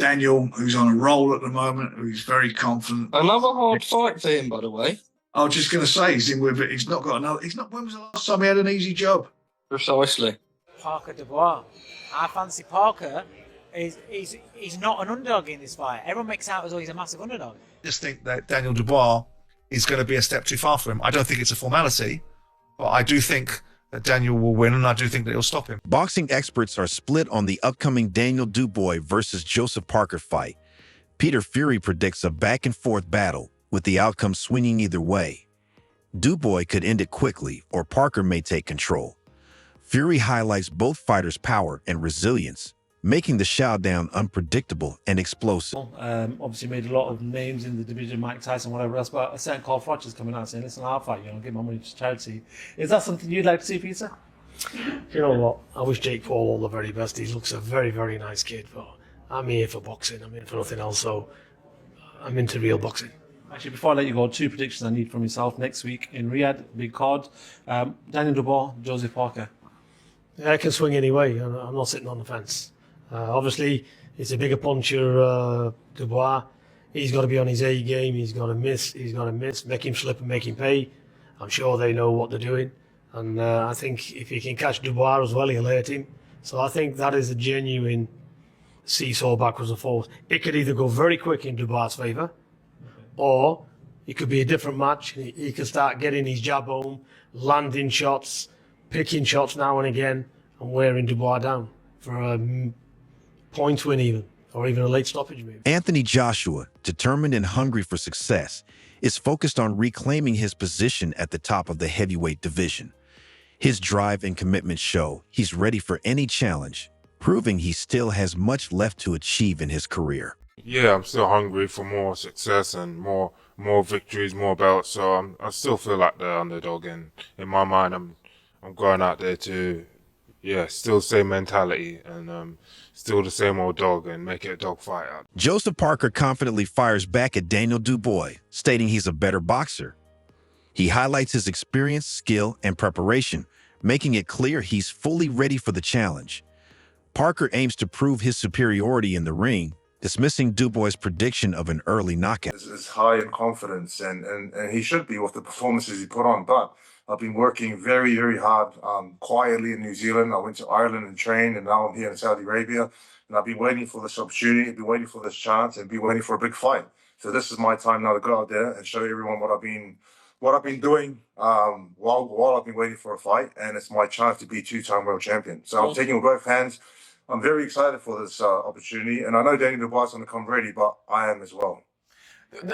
Daniel, who's on a roll at the moment, who's very confident. Another hard fight for him, by the way. I was just going to say, he's in with it. He's not got another. He's not. When was the last time he had an easy job? Precisely. Parker Dubois. I fancy Parker. He's not an underdog in this fight. Everyone makes out as though he's a massive underdog. I just think that Daniel Dubois is going to be a step too far for him. I don't think it's a formality, but I do think that Daniel will win, and I do think that he'll stop him. Boxing experts are split on the upcoming Daniel Dubois versus Joseph Parker fight. Peter Fury predicts a back-and-forth battle, with the outcome swinging either way. Dubois could end it quickly, or Parker may take control. Fury highlights both fighters' power and resilience, making the showdown unpredictable and explosive. Obviously made a lot of names in the division, Mike Tyson, whatever else, but a certain Carl Froch's coming out saying, listen, I'll fight you, give my money to charity. Is that something you'd like to see, Peter? You know what? I wish Jake Paul all the very best. He looks a very, very nice kid, but I'm here for boxing. I'm here for nothing else, so I'm into real boxing. Actually, before I let you go, 2 predictions I need from yourself next week in Riyadh, big card. Daniel Dubois, Joseph Parker. Yeah, I can swing anyway. I'm not sitting on the fence. Obviously, it's a bigger puncher, Dubois. He's got to be on his A game. He's got to miss. Make him slip and make him pay. I'm sure they know what they're doing. And I think if he can catch Dubois as well, he'll hurt him. So I think that is a genuine seesaw backwards and forwards. It could either go very quick in Dubois' favour, or it could be a different match. He could start getting his jab home, landing shots, picking shots now and again, and wearing Dubois down for a point win even, or even a late stoppage maybe. Anthony Joshua, determined and hungry for success, is focused on reclaiming his position at the top of the heavyweight division. His drive and commitment show he's ready for any challenge, proving he still has much left to achieve in his career. Yeah, I'm still hungry for more success and more victories, more belts. So I still feel like the underdog, and in my mind, I'm going out there to, still the same mentality and still the same old dog and make it a dog fight out. Joseph Parker confidently fires back at Daniel Dubois, stating he's a better boxer. He highlights his experience, skill, and preparation, making it clear he's fully ready for the challenge. Parker aims to prove his superiority in the ring, dismissing Dubois' prediction of an early knockout. Is high in confidence, and he should be with the performances he put on, but I've been working very, very hard quietly in New Zealand. I went to Ireland and trained, and now I'm here in Saudi Arabia, and I've been waiting for this opportunity, I've been waiting for this chance, and been waiting for a big fight. So this is my time now to go out there and show everyone what I've been doing while I've been waiting for a fight, and it's my chance to be 2-time world champion. So I'm taking with both hands. I'm very excited for this opportunity, and I know Daniel Dubois is going to come ready, but I am as well.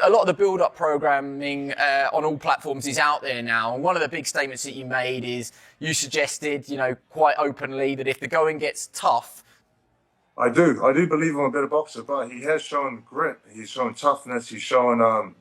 A lot of the build-up programming on all platforms is out there now, and one of the big statements that you made is you suggested, quite openly, that if the going gets tough. I do believe I'm a better boxer, but he has shown grit, he's shown toughness, he's shown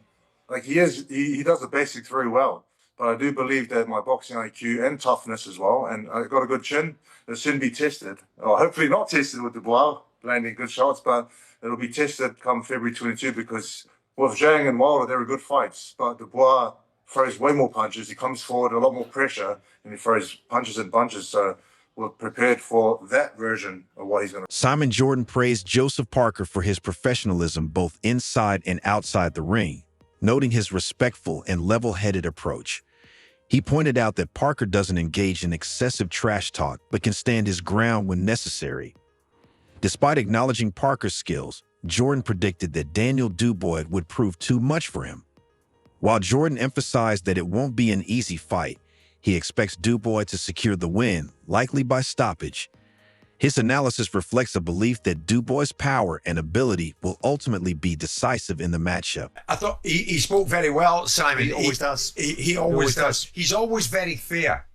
he does the basics very well. But I do believe that my boxing IQ and toughness as well, and I got a good chin, that shouldn't be tested, or hopefully not tested with Dubois, landing good shots, but it'll be tested come February 22, because with Zhang and Wilder, they were good fights, but Dubois throws way more punches, he comes forward, a lot more pressure, and he throws punches and bunches, so we're prepared for that version of what he's going to. Simon Jordan praised Joseph Parker for his professionalism both inside and outside the ring, noting his respectful and level-headed approach. He pointed out that Parker doesn't engage in excessive trash talk, but can stand his ground when necessary. Despite acknowledging Parker's skills, Jordan predicted that Daniel Dubois would prove too much for him. While Jordan emphasized that it won't be an easy fight, he expects Dubois to secure the win, likely by stoppage. His analysis reflects a belief that Dubois' power and ability will ultimately be decisive in the matchup. I thought he spoke very well, Simon. He always does. He always does. He's always very fair.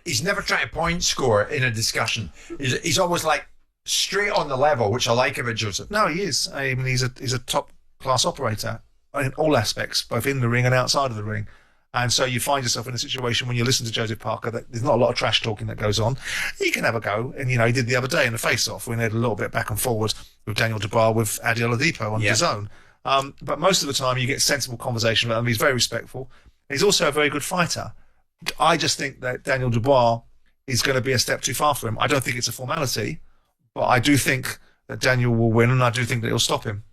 He's never trying to point score in a discussion. He's always like straight on the level, which I like about Joseph. No, he is. I mean, he's a top-class operator in all aspects, both in the ring and outside of the ring. And so you find yourself in a situation when you listen to Joseph Parker that there's not a lot of trash talking that goes on. He can have a go. And, he did the other day in the face-off when he had a little bit back and forward with Daniel Dubois with Adi Oladipo on his own. But most of the time you get sensible conversation with him. He's very respectful. He's also a very good fighter. I just think that Daniel Dubois is going to be a step too far for him. I don't think it's a formality, but I do think that Daniel will win, and I do think that he'll stop him.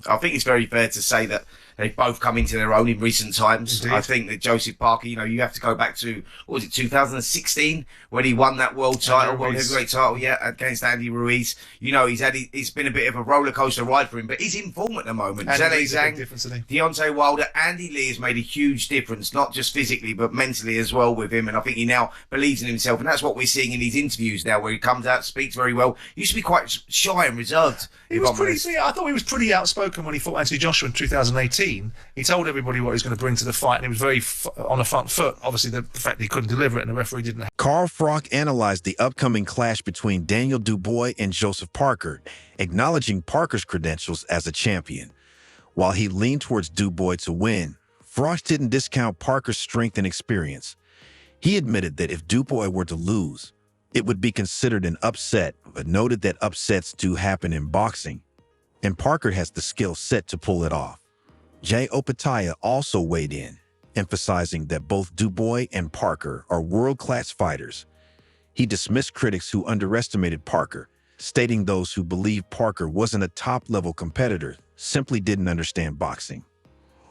I think it's very fair to say that they've both come into their own in recent times. Indeed. I think that Joseph Parker, you have to go back to, what was it, 2016, when he won that world heavyweight title, against Andy Ruiz. It's been a bit of a roller coaster ride for him, but he's in form at the moment. Andy Lee's a big difference, isn't he? Deontay Wilder, Andy Lee has made a huge difference, not just physically, but mentally as well with him. And I think he now believes in himself. And that's what we're seeing in his interviews now, where he comes out, speaks very well. He used to be quite shy and reserved. I thought he was pretty outspoken when he fought Anthony Joshua in 2018. He told everybody what he was going to bring to the fight, and he was very on the front foot. Obviously, the fact that he couldn't deliver it and the referee didn't. Carl Froch analyzed the upcoming clash between Daniel Dubois and Joseph Parker, acknowledging Parker's credentials as a champion. While he leaned towards Dubois to win, Froch didn't discount Parker's strength and experience. He admitted that if Dubois were to lose, it would be considered an upset, but noted that upsets do happen in boxing, and Parker has the skill set to pull it off. Jay Opataya also weighed in, emphasizing that both Dubois and Parker are world-class fighters. He dismissed critics who underestimated Parker, stating those who believed Parker wasn't a top-level competitor simply didn't understand boxing.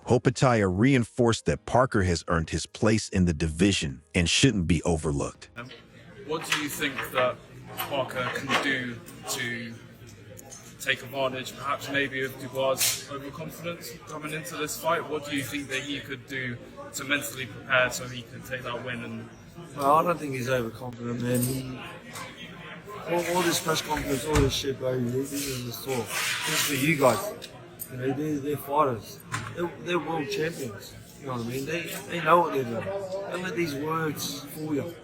Opataya reinforced that Parker has earned his place in the division and shouldn't be overlooked. What do you think that Parker can do to take advantage, perhaps maybe, of Dubois' overconfidence coming into this fight? What do you think that he could do to mentally prepare so he can take that win? Well, I don't think he's overconfident, man. All this press conference, all this shit, bro, this is the talk. This is for you guys. They're fighters. They're world champions. You know what I mean? They know what they're doing. Don't let these words fool you.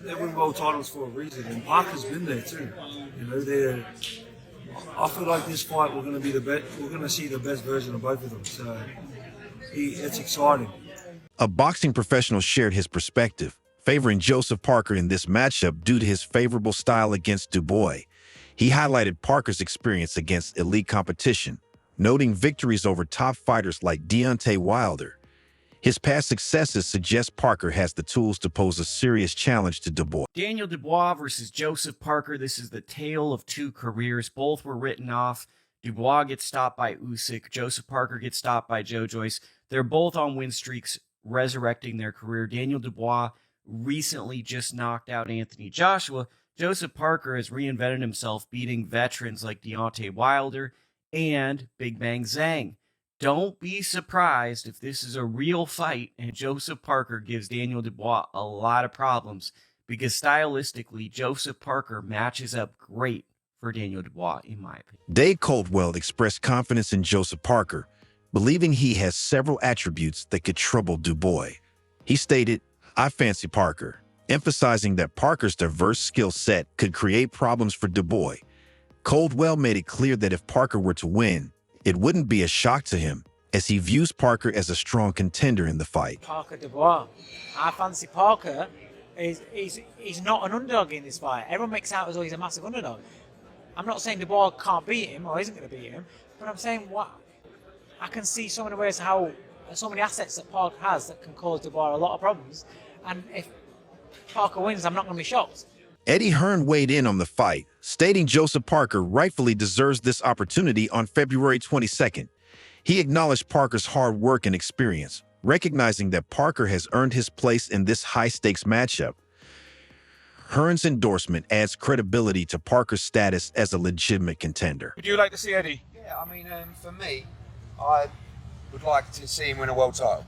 They win world titles for a reason, and Parker's been there too. I feel like this fight we're going to be the best. We're going to see the best version of both of them. So it's exciting. A boxing professional shared his perspective, favoring Joseph Parker in this matchup due to his favorable style against Dubois. He highlighted Parker's experience against elite competition, noting victories over top fighters like Deontay Wilder. His past successes suggest Parker has the tools to pose a serious challenge to Dubois. Daniel Dubois versus Joseph Parker. This is the tale of two careers. Both were written off. Dubois gets stopped by Usyk. Joseph Parker gets stopped by Joe Joyce. They're both on win streaks, resurrecting their career. Daniel Dubois recently just knocked out Anthony Joshua. Joseph Parker has reinvented himself, beating veterans like Deontay Wilder and Big Bang Zhang. Don't be surprised if this is a real fight and Joseph Parker gives Daniel Dubois a lot of problems, because stylistically, Joseph Parker matches up great for Daniel Dubois, in my opinion. Dave Coldwell expressed confidence in Joseph Parker, believing he has several attributes that could trouble Dubois. He stated, "I fancy Parker," emphasizing that Parker's diverse skill set could create problems for Dubois. Coldwell made it clear that if Parker were to win, it wouldn't be a shock to him, as he views Parker as a strong contender in the fight. Parker Dubois. I fancy Parker. He's not an underdog in this fight. Everyone makes out as though he's a massive underdog. I'm not saying Dubois can't beat him or isn't going to beat him, but I'm saying I can see so many ways how so many assets that Parker has that can cause Dubois a lot of problems. And if Parker wins, I'm not going to be shocked. Eddie Hearn weighed in on the fight, stating Joseph Parker rightfully deserves this opportunity on February 22nd. He acknowledged Parker's hard work and experience, recognizing that Parker has earned his place in this high-stakes matchup. Hearn's endorsement adds credibility to Parker's status as a legitimate contender. Would you like to see Eddie? Yeah, I mean, for me, I would like to see him win a world title.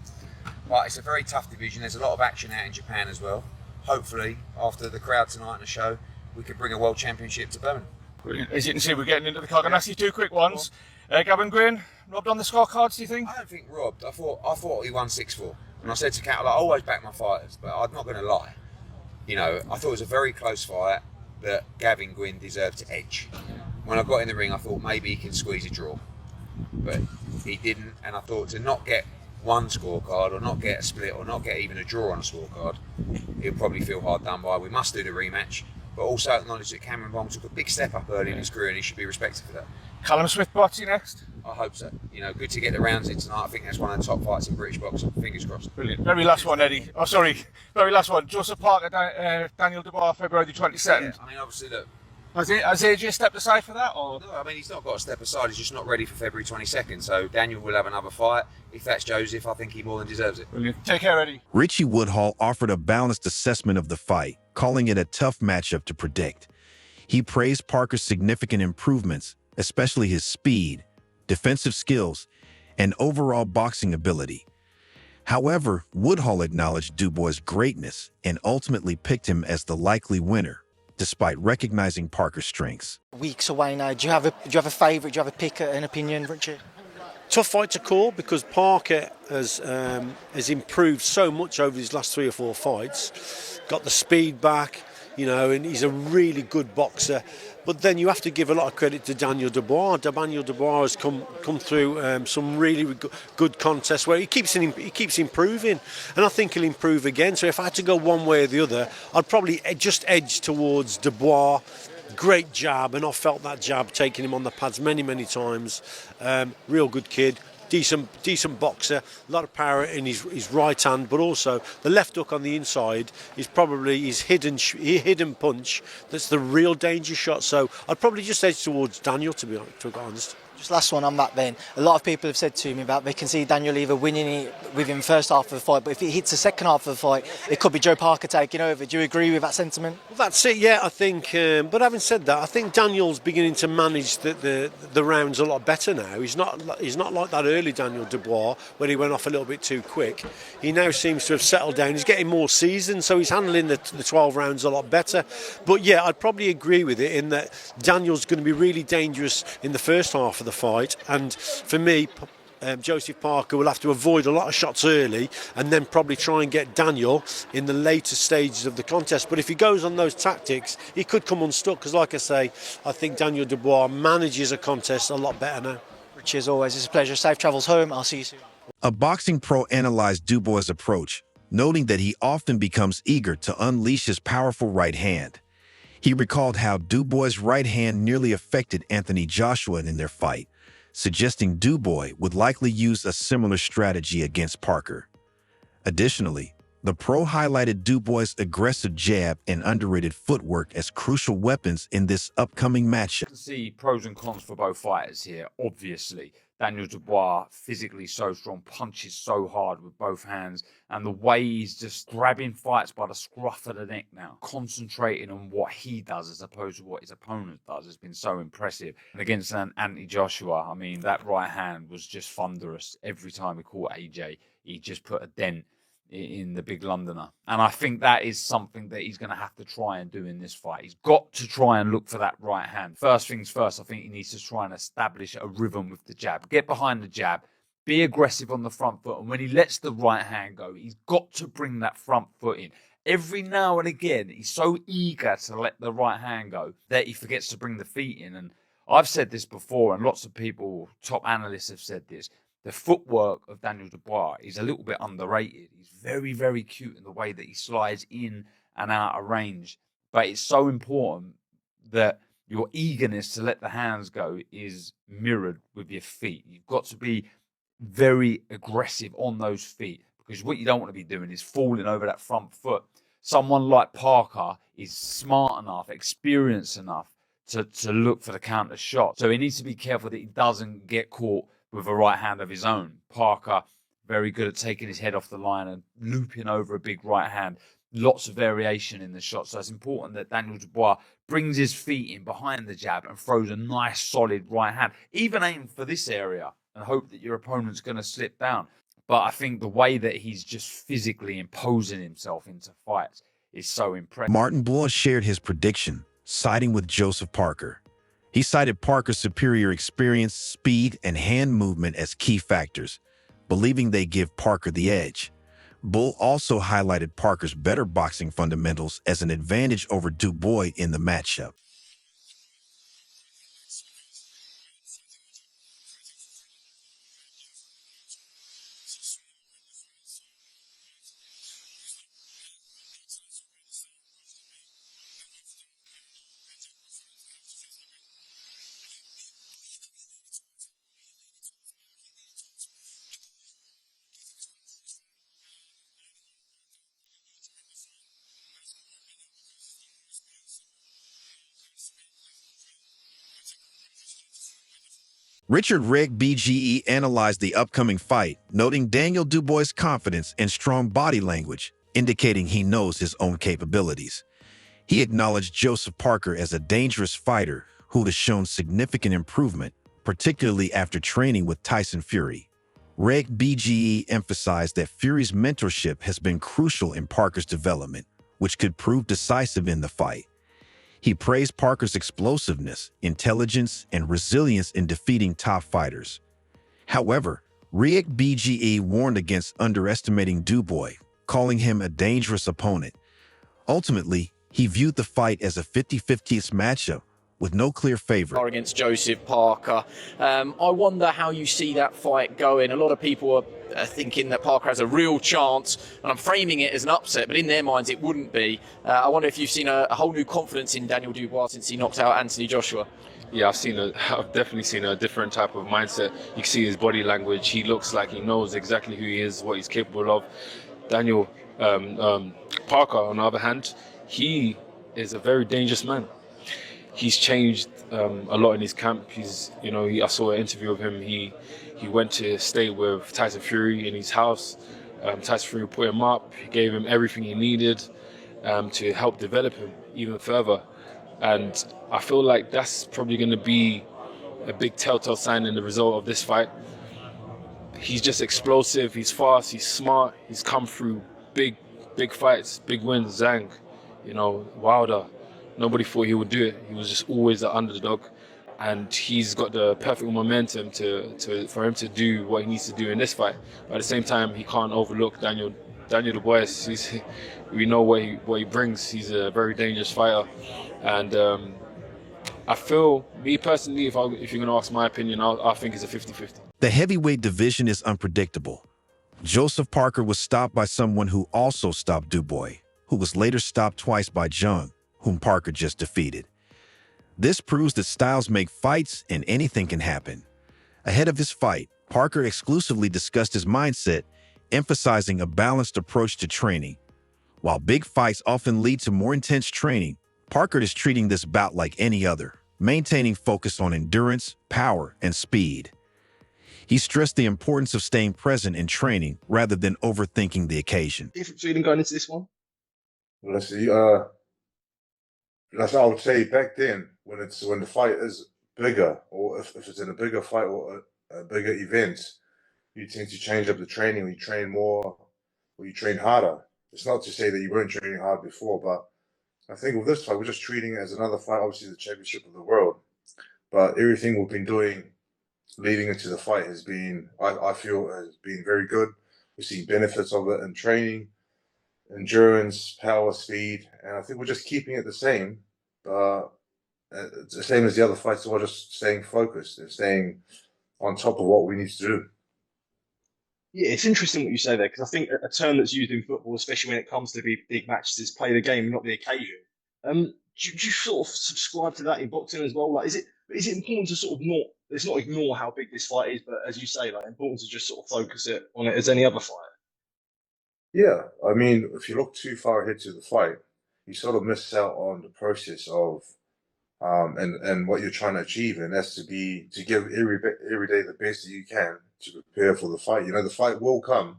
But it's a very tough division. There's a lot of action out in Japan as well. Hopefully, after the crowd tonight and the show, we could bring a world championship to Birmingham. Brilliant. As you can see, we're getting into the card. I'm going to ask you two quick ones. Gavin Gwynn, robbed on the scorecards, do you think? I don't think robbed. I thought he won 6-4. And I said to Cattle, I always back my fighters, but I'm not going to lie. I thought it was a very close fight that Gavin Gwynn deserved to edge. When I got in the ring, I thought maybe he can squeeze a draw. But he didn't, and I thought to not get one scorecard or not get a split or not get even a draw on a scorecard, he'll probably feel hard done by. We must do the rematch, but also acknowledge that Cameron Bond took a big step up early in his career and he should be respected for that. Callum Smith-Barty next? I hope so. Good to get the rounds in tonight. I think that's one of the top fights in British boxing. Fingers crossed. Brilliant. Very last one, Eddie. Oh, sorry. Very last one. Joseph Parker, Daniel Dubois, February 22nd. Yeah, I mean, obviously, look, Has AJ stepped aside for that? Or? No, I mean, he's not got to step aside. He's just not ready for February 22nd. So Daniel will have another fight. If that's Joseph, I think he more than deserves it. Brilliant. Take care, Eddie. Richie Woodhall offered a balanced assessment of the fight, calling it a tough matchup to predict. He praised Parker's significant improvements, especially his speed, defensive skills, and overall boxing ability. However, Woodhall acknowledged Dubois' greatness and ultimately picked him as the likely winner, despite recognizing Parker's strengths. Weeks away now. Do you have a favourite? Do you have a pick, an opinion, Richard? Tough fight to call because Parker has improved so much over his last 3 or 4 fights. Got the speed back, and he's a really good boxer. But then you have to give a lot of credit to Daniel Dubois. Daniel Dubois has come through some really good contests where he keeps improving, and I think he'll improve again. So if I had to go one way or the other, I'd probably just edge towards Dubois. Great jab, and I felt that jab taking him on the pads many times. Real good kid. Decent boxer, a lot of power in his right hand, but also the left hook on the inside is probably his hidden punch. That's the real danger shot. So I'd probably just edge towards Daniel, to be honest. Just last one on that then. A lot of people have said to me about they can see Daniel either winning it within first half of the fight, but if it hits the second half of the fight, it could be Joe Parker taking over. Do you agree with that sentiment? Well, that's it, yeah, I think. But having said that, I think Daniel's beginning to manage the rounds a lot better now. He's not like that early Daniel Dubois where he went off a little bit too quick. He now seems to have settled down. He's getting more seasoned, so he's handling the 12 rounds a lot better. But yeah, I'd probably agree with it in that Daniel's going to be really dangerous in the first half of the fight, and for me, Joseph Parker will have to avoid a lot of shots early and then probably try and get Daniel in the later stages of the contest. But if he goes on those tactics, he could come unstuck because, like I say, I think Daniel Dubois manages a contest a lot better now. Richie, as always, it's a pleasure. Safe travels home. I'll see you soon. A boxing pro analyzed Dubois' approach, noting that he often becomes eager to unleash his powerful right hand. He recalled how Dubois' right hand nearly affected Anthony Joshua in their fight, suggesting Dubois would likely use a similar strategy against Parker. Additionally, the pro highlighted Dubois' aggressive jab and underrated footwork as crucial weapons in this upcoming matchup. I can see pros and cons for both fighters here, obviously. Daniel Dubois, physically so strong, punches so hard with both hands, and the way he's just grabbing fights by the scruff of the neck now, concentrating on what he does as opposed to what his opponent does, has been so impressive. And against Anthony Joshua, I mean, that right hand was just thunderous. Every time he caught AJ, he just put a dent in the big Londoner. And I think that is something that he's going to have to try and do in this fight. He's got to try and look for that right hand. First things first, I think he needs to try and establish a rhythm with the jab. Get behind the jab, be aggressive on the front foot, and when he lets the right hand go, he's got to bring that front foot in. Every now and again, he's so eager to let the right hand go that he forgets to bring the feet in. And I've said this before, and lots of people, top analysts have said this. The footwork of Daniel Dubois is a little bit underrated. He's very cute in the way that he slides in and out of range. But it's so important that your eagerness to let the hands go is mirrored with your feet. You've got to be very aggressive on those feet, because what you don't want to be doing is falling over that front foot. Someone like Parker is smart enough, experienced enough to look for the counter shot. So he needs to be careful that he doesn't get caught with a right hand of his own. Parker, very good at taking his head off the line and looping over a big right hand. Lots of variation in the shot. So it's important that Daniel Dubois brings his feet in behind the jab and throws a nice, solid right hand. Even aim for this area and hope that your opponent's going to slip down. But I think the way that he's just physically imposing himself into fights is so impressive. Martin Blois shared his prediction, siding with Joseph Parker. He cited Parker's superior experience, speed, and hand movement as key factors, believing they give Parker the edge. Bull also highlighted Parker's better boxing fundamentals as an advantage over Dubois in the matchup. Richard Reg BGE analyzed the upcoming fight, noting Daniel Dubois' confidence and strong body language, indicating he knows his own capabilities. He acknowledged Joseph Parker as a dangerous fighter who has shown significant improvement, particularly after training with Tyson Fury. Reg BGE emphasized that Fury's mentorship has been crucial in Parker's development, which could prove decisive in the fight. He praised Parker's explosiveness, intelligence, and resilience in defeating top fighters. However, Reg BGE warned against underestimating Dubois, calling him a dangerous opponent. Ultimately, he viewed the fight as a 50-50 matchup with no clear favorite. Against Joseph Parker. I wonder how you see that fight going. A lot of people are thinking that Parker has a real chance, and I'm framing it as an upset, but in their minds it wouldn't be. I wonder if you've seen a whole new confidence in Daniel Dubois since he knocked out Anthony Joshua. Yeah, I've definitely seen a different type of mindset. You can see his body language. He looks like he knows exactly who he is, what he's capable of. Daniel Parker, on the other hand, he is a very dangerous man. He's changed a lot in his camp. I saw an interview of him. He went to stay with Tyson Fury in his house. Tyson Fury put him up. He gave him everything he needed to help develop him even further. And I feel like that's probably going to be a big telltale sign in the result of this fight. He's just explosive. He's fast. He's smart. He's come through big fights, big wins. Zhang, Wilder. Nobody thought he would do it. He was just always the underdog, and he's got the perfect momentum for him to do what he needs to do in this fight. But at the same time, he can't overlook Daniel Dubois. We know what he brings. He's a very dangerous fighter, and I feel, me personally, if you're going to ask my opinion, I think it's a 50-50. The heavyweight division is unpredictable. Joseph Parker was stopped by someone who also stopped Dubois, who was later stopped twice by Jung, whom Parker just defeated. This proves that styles make fights and anything can happen. Ahead of his fight, Parker exclusively discussed his mindset, emphasizing a balanced approach to training. While big fights often lead to more intense training, Parker is treating this bout like any other, maintaining focus on endurance, power, and speed. He stressed the importance of staying present in training rather than overthinking the occasion. Different feeling going into this one? Well, let's see. That's what I would say back then, when the fight is bigger, or if it's in a bigger fight or a bigger event, you tend to change up the training. You train more, or you train harder. It's not to say that you weren't training hard before, but I think with this fight, we're just treating it as another fight. Obviously, the championship of the world, but everything we've been doing leading into the fight has been, I feel, has been very good. We've seen benefits of it in training, endurance, power, speed, and I think we're just keeping it the same. It's the same as the other fights, so we're just staying focused and staying on top of what we need to do. Yeah, it's interesting what you say there, because I think a term that's used in football, especially when it comes to big matches, is play the game, not the occasion. Do you sort of subscribe to that in boxing as well? Like, is it important to sort of not ignore how big this fight is, but as you say, like, important to just sort of focus on it as any other fight? Yeah, I mean, if you look too far ahead to the fight, you sort of miss out on the process of and what you're trying to achieve, and that's to give every day the best that you can to prepare for the fight. The fight will come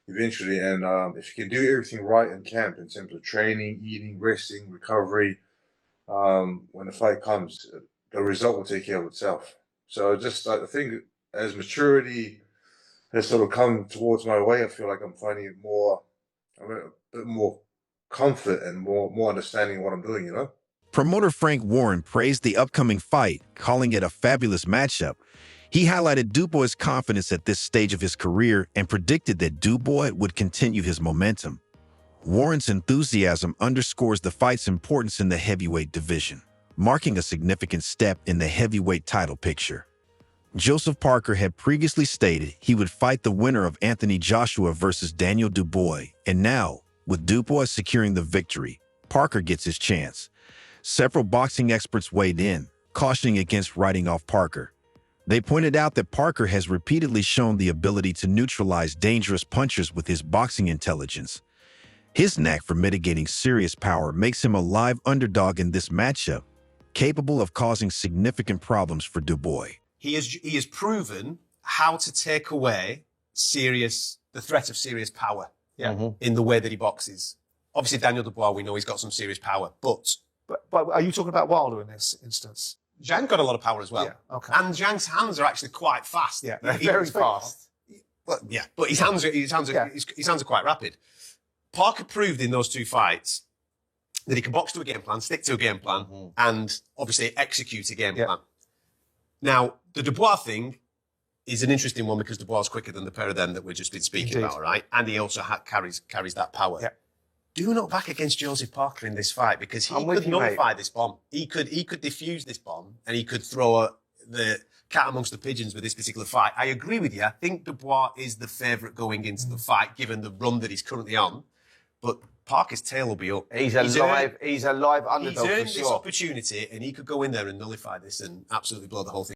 eventually, and if you can do everything right in camp in terms of training, eating, resting, recovery, when the fight comes, the result will take care of itself. So I think as maturity has sort of come towards my way, I feel like I'm finding it a bit more comfort and more understanding of what I'm doing, Promoter Frank Warren praised the upcoming fight, calling it a fabulous matchup. He highlighted Dubois' confidence at this stage of his career and predicted that Dubois would continue his momentum. Warren's enthusiasm underscores the fight's importance in the heavyweight division, marking a significant step in the heavyweight title picture. Joseph Parker had previously stated he would fight the winner of Anthony Joshua versus Daniel Dubois, and now, with Dubois securing the victory, Parker gets his chance. Several boxing experts weighed in, cautioning against writing off Parker. They pointed out that Parker has repeatedly shown the ability to neutralize dangerous punchers with his boxing intelligence. His knack for mitigating serious power makes him a live underdog in this matchup, capable of causing significant problems for Dubois. he has proven how to take away the threat of serious power in the way that he boxes. Obviously, Daniel Dubois, we know he's got some serious power, but are you talking about Wilder in this instance? Zhang got a lot of power as well. Yeah, okay. And Zhang's hands are actually quite fast. Yeah, they're very fast. Well, yeah, but his hands are quite rapid. Parker proved in those 2 fights that he can box to a game plan, stick to a game plan, and obviously execute a game plan. Now, the Dubois thing is an interesting one because Dubois is quicker than the pair of them that we've just been speaking about, right? And he also carries that power. Yeah. Do not back against Joseph Parker in this fight because he could nullify this bomb. He could defuse this bomb and he could throw the cat amongst the pigeons with this particular fight. I agree with you. I think Dubois is the favourite going into the fight given the run that he's currently on. But Parker's tail will be up. He's a live underdog He's earned for this sure. opportunity and he could go in there and nullify this and absolutely blow the whole thing.